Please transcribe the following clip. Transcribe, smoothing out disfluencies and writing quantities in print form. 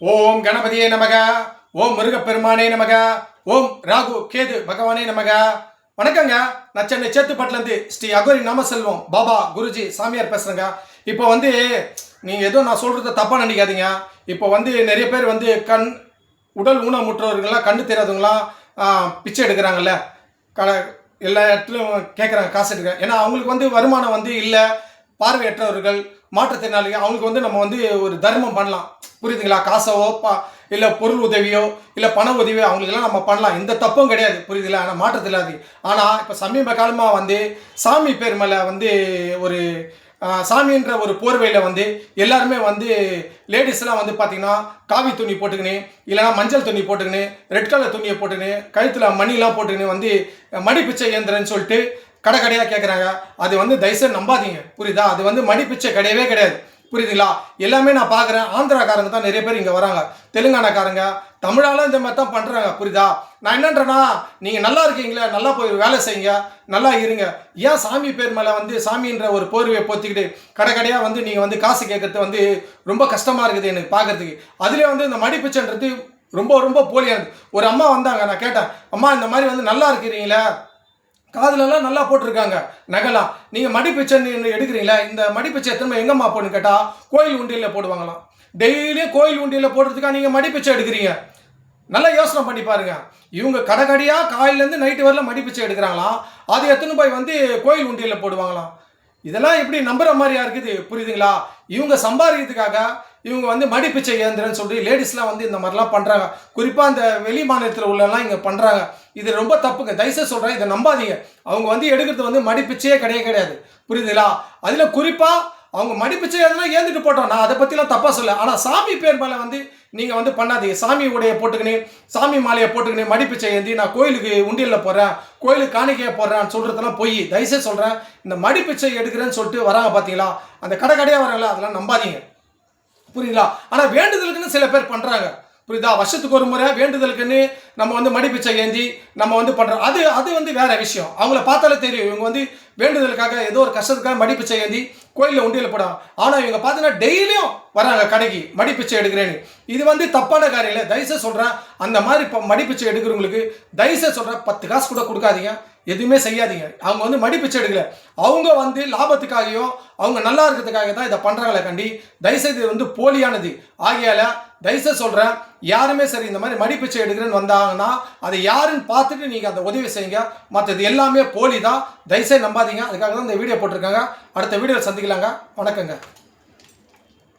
ஓம் கணபதியே நமக, ஓம் முருகப்பெருமானே நமக, ஓம் ராகு கேது பகவானே நமக. வணக்கங்க. நான் சென்னை சேத்துப்பட்டிலேருந்து ஸ்ரீ அகோரி நாமசெல்வம் பாபா குருஜி சாமியார் பேசுகிறேங்க. இப்போ நீங்கள் எதுவும் நான் சொல்கிறத தப்பாக நினைக்காதீங்க. இப்போ நிறைய பேர் உடல் ஊனமுற்றவர்கள்லாம் கண்ணு தெரியாதவங்களாம் பிச்சை எடுக்கிறாங்கல்ல, எல்லா இடத்துலையும் கேட்குறாங்க, காசு எடுக்கிறாங்க. ஏன்னா அவங்களுக்கு வருமானம் இல்லை, பார்வையற்றவர்கள் மாற்றுத்திறனாளிகள் அவங்களுக்கு நம்ம ஒரு தர்மம் பண்ணலாம், புரியுதுங்களா? காசவோ இல்லை பொருள் உதவியோ இல்லை பண உதவியோ அவங்களுக்கெல்லாம் நம்ம பண்ணலாம், எந்த தப்பும் கிடையாது, புரியுதுங்களா? ஆனால் மாற்றுத்திறனாளி ஆனால் இப்போ சமீப காலமாக சாமி பேர் மேலே ஒரு சாமின்ற ஒரு போர்வையில் எல்லாருமே லேடிஸ்லாம் பார்த்தீங்கன்னா காவி துணி போட்டுக்கின்னு இல்லைனா மஞ்சள் துணி போட்டுக்கின்னு ரெட் கலர் துணியை போட்டுக்கின்னு கழுத்தில் மணிலாம் போட்டுக்கின்னு மடி பிச்சை இயந்திரன்னு சொல்லிட்டு கடையாக கேட்குறாங்க. அது தயவுசெய்து நம்பாதீங்க, புரியுதா? அது மடி பிச்சை கிடையவே கிடையாது, புரியுதுங்களா? எல்லாமே நான் பார்க்குறேன். ஆந்திராக்காரங்க தான் நிறைய பேர் இங்கே வராங்க, தெலுங்கானாக்காரங்க, தமிழாலும் இந்த மாதிரி தான் பண்ணுறாங்க, புரியுதா? நான் என்னன்றேன்னா, நீங்கள் நல்லா இருக்கீங்களா, நல்லா போய் வேலை செய்யுங்க, நல்லா இருங்க. ஏன் சாமி பேர் மேலே சாமின்ற ஒரு போர்வையை போத்திக்கிட்டு கடையாக நீங்கள் காசு கேட்கறது ரொம்ப கஷ்டமாக இருக்குது எனக்கு பார்க்கறதுக்கு. அதுலேயே இந்த மடிப்பிச்சைன்றது ரொம்ப ரொம்ப போலியானது. ஒரு அம்மா வந்தாங்க, நான் கேட்டேன், அம்மா இந்த மாதிரி நல்லா இருக்கிறீங்களா, காதுலெல்லாம் நல்லா போட்டிருக்காங்க நகைலாம், நீங்கள் மடிப்பிச்சைன்னு எடுக்கிறீங்களா, இந்த மடிப்பிச்சை எத்தனை எங்கம்மா போன்னு கேட்டால் கோயில் உண்டியில் போடுவாங்களாம். டெய்லியும் கோயில் உண்டியில் போடுறதுக்காக நீங்கள் மடிப்பிச்சை எடுக்கிறீங்க. நல்லா யோசனை பண்ணி பாருங்க. இவங்க கடையாக காலையிலேருந்து நைட்டு வரல மடிப்பிச்சை எடுக்கிறாங்களாம், அது எத்தனை போய் கோயில் உண்டியில் போடுவாங்களாம். இதெல்லாம் எப்படி நம்புற மாதிரியா இருக்குது, புரியுதுங்களா? இவங்க சம்பாதிக்கிறதுக்காக இவங்க மடிப்பிச்சை இயந்திரன்னு சொல்லி லேடிஸ்லாம் இந்த மாதிரிலாம் பண்ணுறாங்க. குறிப்பாக அந்த வெளி மாநிலத்தில் உள்ளலாம் இங்கே பண்ணுறாங்க. இது ரொம்ப தப்புங்க, தயவுசெய்து சொல்கிறேன், இதை நம்பாதீங்க. அவங்க எடுக்கிறது மடிப்பிச்சையே கிடையாது, புரியுதுங்களா? அதில் குறிப்பாக அவங்க மடிப்பிச்சை எதுனா ஏந்துட்டு போட்டோம், நான் அதை பற்றிலாம் தப்பாக சொல்ல. ஆனால் சாமி பேர் மேலே நீங்கள் பண்ணாதீங்க. சாமி உடைய போட்டுக்கினே, சாமி மாலையை போட்டுக்கினே மடிப்பிச்சை ஏந்தி நான் கோயிலுக்கு உண்டியலில் போடுறேன், கோயிலுக்கு காணிக்கையை போடுறேன்னு சொல்கிறதெல்லாம் போய். தயவுசெய்து சொல்கிறேன், இந்த மடிப்பிச்சை எடுக்கிறேன்னு சொல்லிட்டு வராங்க பார்த்தீங்களா, அந்த கடையாக வராங்களா, அதெல்லாம் நம்பாதீங்க, புரியுங்களா? ஆனால் வேண்டுதலுக்குன்னு சில பேர் பண்ணுறாங்க, புரியுதா? வருஷத்துக்கு ஒரு முறை வேண்டுதலுக்குன்னு நம்ம மடிப்பிச்சை ஏந்தி நம்ம பண்ணுறோம். அது வேற விஷயம். அவங்கள பார்த்தாலே தெரியும், இவங்க வேண்டுதலுக்காக ஏதோ ஒரு கஷ்டத்துக்காக மடிப்பிச்சை ஏந்தி கோயிலில் உண்டியில் போடாங்க. ஆனால் இவங்க பார்த்தீங்கன்னா டெய்லியும் வராங்க கடைக்கு மடிப்பிச்சை எடுக்கிறேன்னு. இது தப்பான காரியம் இல்லை. தயவுசெய்து சொல்கிறேன், அந்த மாதிரி இப்போ மடிப்பிச்சை எடுக்கிறவங்களுக்கு தயவுசெய்து சொல்கிறேன், 10 காசு கூட கொடுக்காதீங்க, எதுவுமே செய்யாதீங்க. அவங்க மடிப்பிச்சை எடுக்கல, அவங்க லாபத்துக்காகவும் அவங்க நல்லா இருக்கிறதுக்காக தான் இதை பண்ணுறாங்களே கண்டி. தயவுசெய்து இது போலியானது. ஆகையால் தயவுசெய்து சொல்கிறேன், யாருமே சரி இந்த மாதிரி மடிப்பிச்சை எடுக்கிறேன்னு வந்தாங்கன்னா அதை யாருன்னு பார்த்துட்டு நீங்கள் அந்த உதவி செய்யுங்க. மற்றது எல்லாமே போலி தான், தயவுசெய்து நம்பாதீங்க. அதுக்காக தான் இந்த வீடியோ போட்டிருக்காங்க. அடுத்த வீடியோவில் சந்திக்கலாங்க. வணக்கங்க.